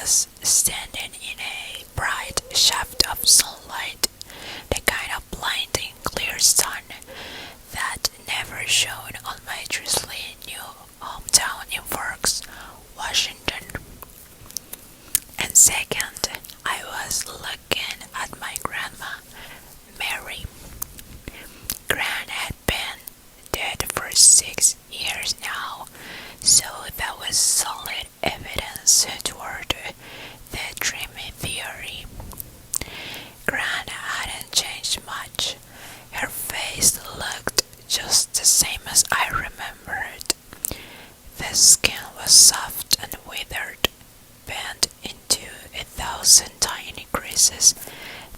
was standing in a bright shaft of sunlight, the kind of blinding clear sun that never shone on my drizzly new hometown in Forks, Washington. And second, I was looking at my grandma, Mary. Gran had been dead for 6 years now, so that was solid evidence toward the dreamy theory. Gran hadn't changed much. Her face looked just the same as I remembered. The skin was soft and withered, bent into 1,000 tiny creases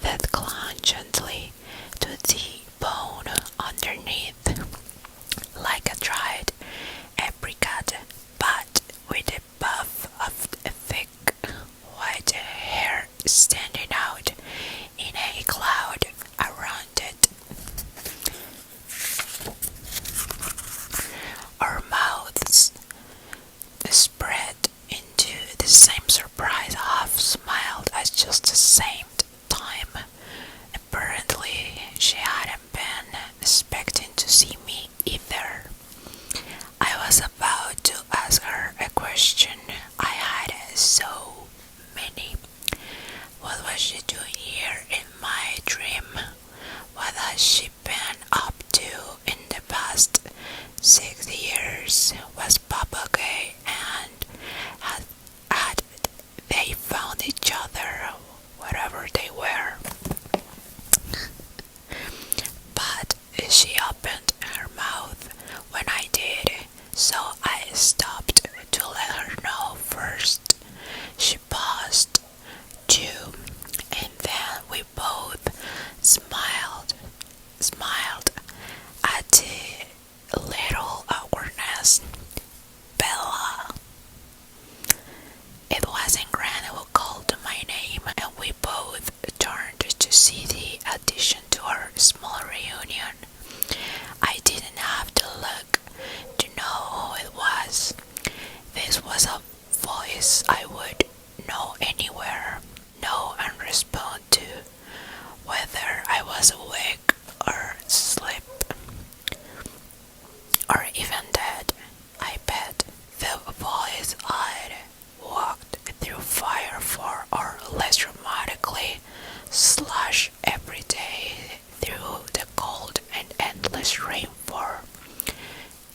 that clung gently to the bone underneath, like a dried apricot, but with a puff of thick white hair standing out in a cloud around it. Our mouths spread into the same surprise, half smiled at just the same time. Apparently, she hadn't been expecting to see me either. I was about to ask her a question. I had so many. What was she doing here in my dream? What has she been up to in the past 6 years? Was Papa gay, and had they found each other, whatever they were? But she opened her mouth when I did, so I stopped to let her know first. She paused too, and then we both smiled at the little awkwardness. Bella. It wasn't Gran who called my name, and we both turned to see the addition to our small reunion. I didn't have to look to know who it was. This was a voice I would know anywhere, know and respond to, whether I was awake or asleep, or even dead. I bet the voice I'd walked through fire for, or less dramatically, slush every day through the cold and endless rain for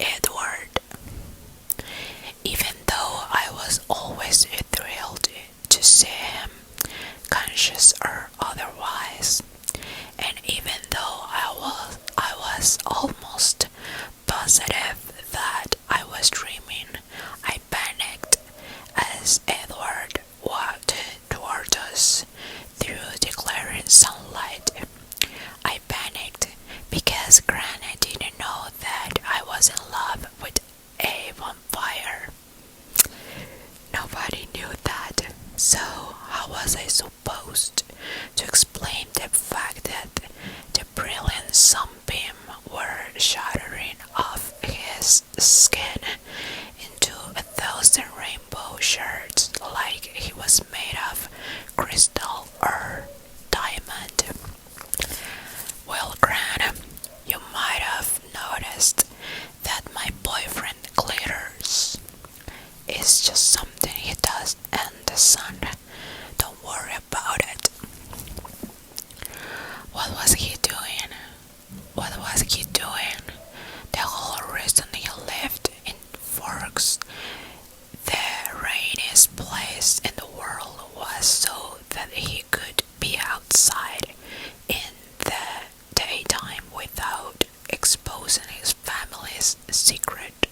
Edward. Even though I was always thrilled to see him, conscious or otherwise, and even though I was almost positive that I was dreaming, I panicked as Edward walked toward us through the glaring sunlight. I panicked because Granny didn't know that I was in love with a vampire. Nobody knew that, so how was I supposed to explain the fact that the brilliant sunbeam were shattering off his skin into 1,000 rainbow shards like he was made of crystal or diamond? Well, Gran, you might have noticed that my boyfriend glitters. It's just something he does in the sun. Don't worry about it. What was he doing? What was he doing? The whole reason he lived in Forks, the rainiest place in the world, was so that he could be outside in the daytime without exposing his family's secret.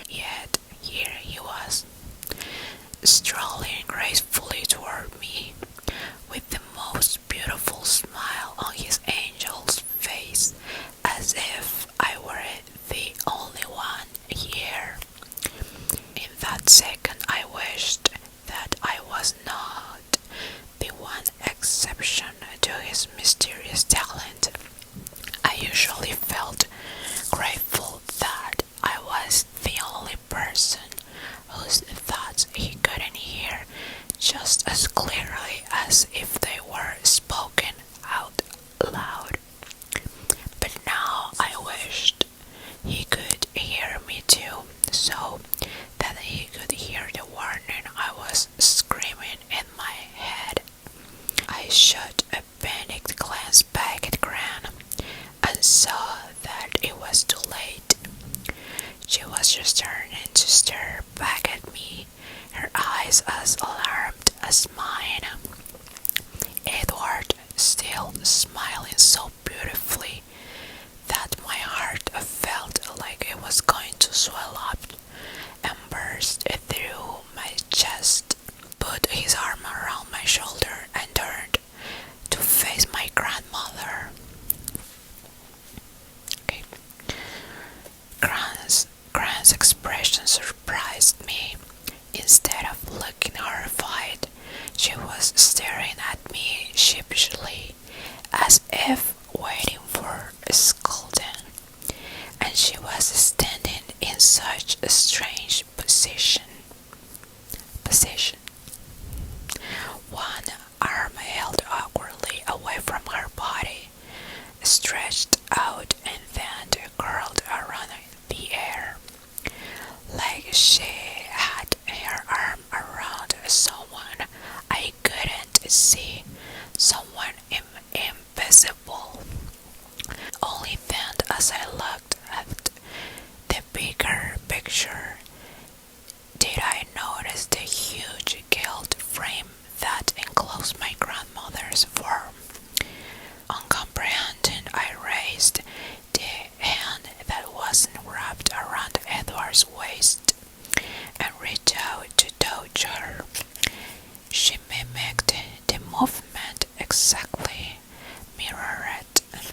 Yet here he was, strolling gracefully toward me, with the most beautiful smile on his angel's face, as if I were the only one here. In that second I wished that I was not the one exception to his mysterious talent. I usually felt grateful that I was the only person whose thoughts he couldn't hear eyes as alarmed as mine. Edward still smiling so beautifully that my heart felt like it was going to swell up and burst through my chest, put his arm around my shoulder and turned to face my grandmother. Okay. Grand's expression surprised me. Instead of looking horrified, she was staring at me sheepishly, as if waiting for a scolding, and she was standing in such a strange position. One arm held awkwardly away from her body, stretched out and then curled around the air, like she had her arm around someone I couldn't see, someone invisible. Only then, as I looked at the bigger picture, did I notice the huge gilt frame that enclosed my grandmother's form. Uncomprehending, I raised the hand that wasn't wrapped around Edward's waist and reached out to touch her. She mimicked the movement exactly, mirrored it,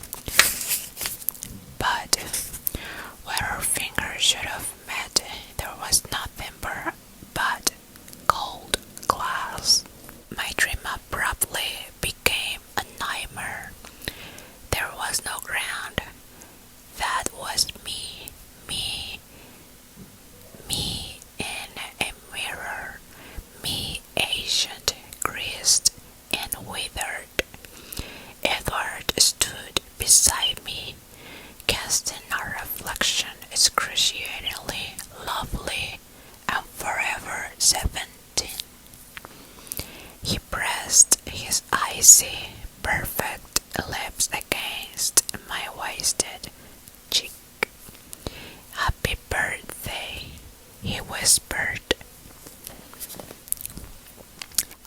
but where her fingers should have met, there was nothing but cold glass. My dream abruptly became a nightmare. There was no ground. That was me in a mirror, me ancient, greased, and withered. Edward stood beside me, casting a reflection excruciatingly lovely and forever 17. He pressed his icy, perfect lips against my wasted cheek. "Happy birthday," he whispered.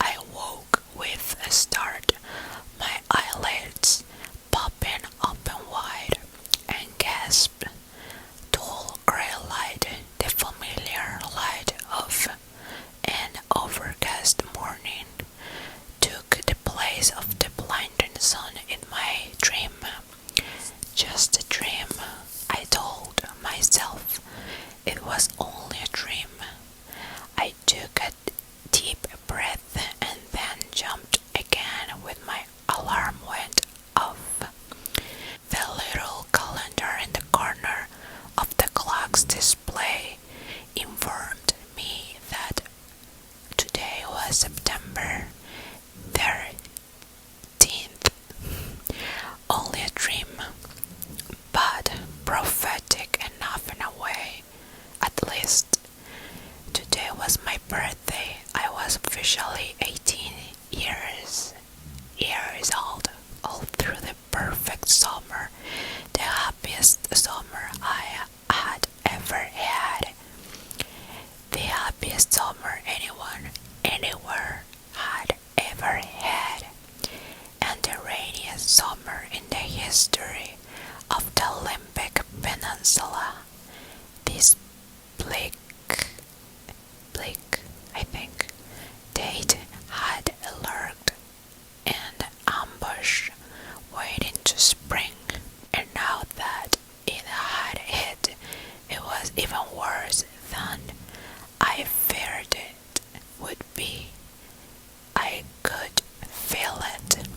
I woke with a start, my eyelids popping open wide, and gasped. Dull gray light, the familiar light of an overcast morning, took the place of the blinding sun in my dream. Just a dream, I told myself. It was only a dream. I took a deep breath and then jumped again with my alarm went off. The little calendar in the corner of the clock's display informed me that today was September 13th. Only a dream, but prophetic enough in a way. At least, today was my birthday. I was officially 18 years old. All through the perfect summer, the happiest summer I had ever had. The happiest summer anyone, anywhere had ever had. And the rainiest summer in the history of the Olympic Peninsula. This bleak, I think, date had lurked in ambush, waiting to spring, and now that it had hit, it was even worse than I feared it would be. I could feel it.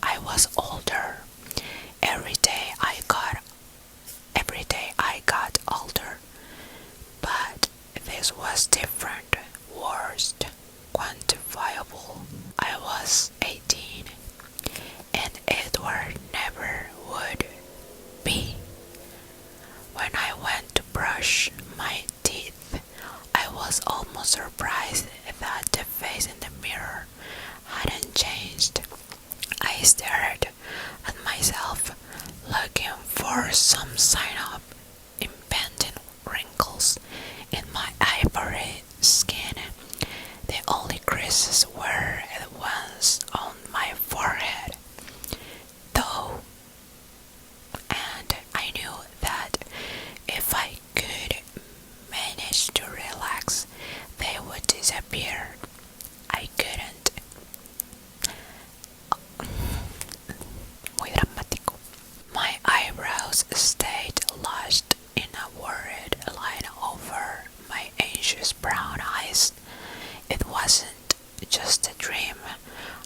I was older. Every day I got older. But this was different, worst, quantifiable. I was 18, and Edward never would be. When I went to brush my teeth, I was almost surprised that the face in the mirror hadn't changed. I stared at myself, looking for some sign of impending wrinkles in my ivory skin. The only bruises were at once on my forehead, though, and I knew that if I could manage to relax, they would disappear. I couldn't. Muy dramático. My eyebrows stayed lashed in a worried line over my anxious brown eyes. It wasn't just a dream,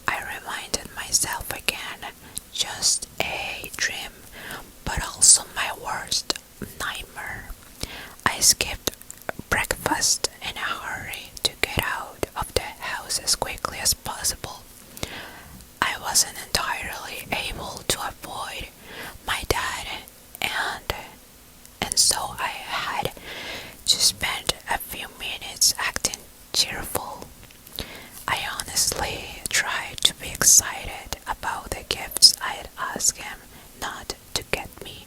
I reminded myself again. Just a dream, but also my worst nightmare. I skipped breakfast in a hurry to get out of the house as quickly as possible. I wasn't entirely able to avoid my dad, and so I had to spend a few minutes acting cheerful. I honestly tried to be excited about the gifts I'd asked him not to get me,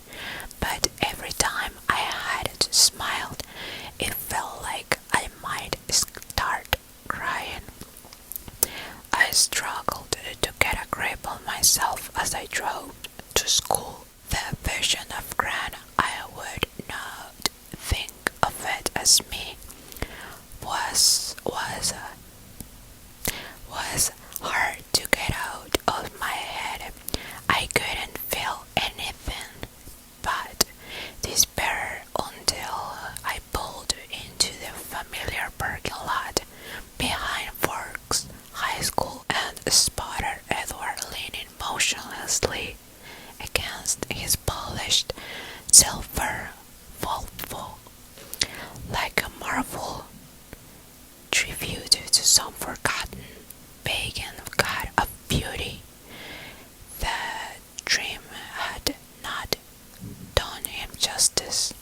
but every time I had to smile, it felt like I might start crying. I struggled to get a grip on myself as I drove to school. The vision of Gran, I would not think of it as me, was hard to get out of my head. I couldn't feel anything but despair until I pulled into the familiar parking lot behind Forks High School and spotted Edward leaning motionlessly against his polished silver Volvo, like a marvel tribute to some forgotten pagan god of beauty. The dream had not done him justice,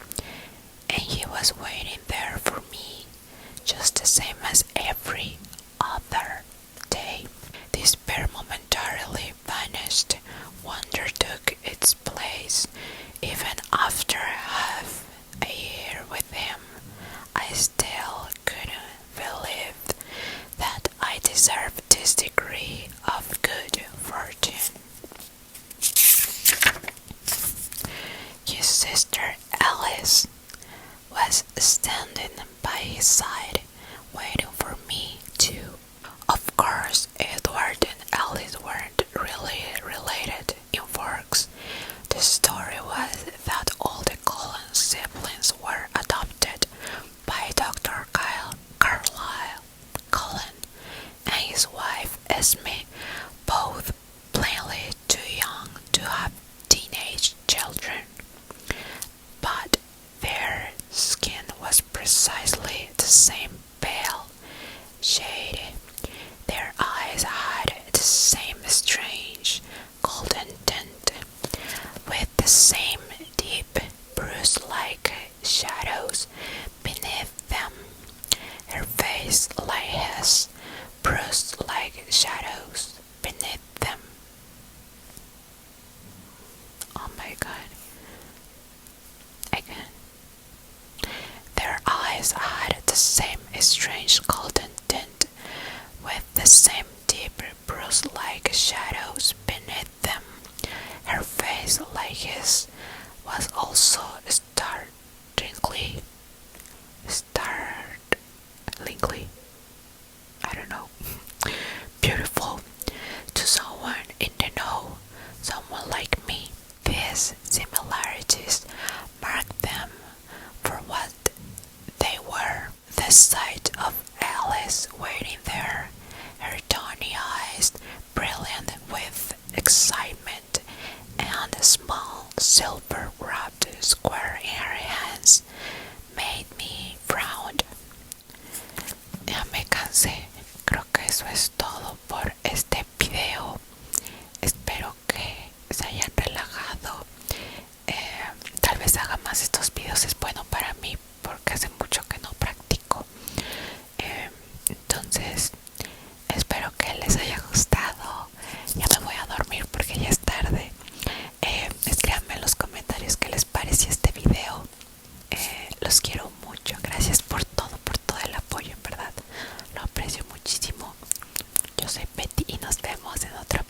and he was waiting there for me, just the same as every other day. Despair momentarily vanished, wonder took its place. Even after half a year with him, I still couldn't believe that I deserved this degree of good fortune. His sister Alice was standing by his side, waiting for me too. Of course, Edward and Alice weren't really related in Forks. The story was that all the Cullen siblings were adopted by Dr. Carlyle Cullen and his wife Esme, both plainly too young to have teenage children. But their skin was precisely the same pale shade. Their eyes had the same strange golden tint, with the same deep bruise-like shadows beneath them. Her face like his, bruise-like shadows beneath them. Oh my god. Again. Their eyes had the same strange golden tint, with the same deep bruise-like shadows beneath them. Her face, like his, was also startlingly, I don't know, beautiful to someone in the know, someone like me. These similarities marked them for what they were. The sight of Alice waiting there, her tawny eyes brilliant with excitement, and a small silver-wrapped square in her hands, made me frown. Ya me cansé. Creo que eso es todo por este video. Espero que se hayan relajado. Tal vez haga más estos videos. Es bueno para mí porque hace mucho que no practico. Entonces espero que les haya gustado. Ya me voy a dormir porque ya es tarde. Escríbanme en los comentarios soy Beti y nos vemos en otro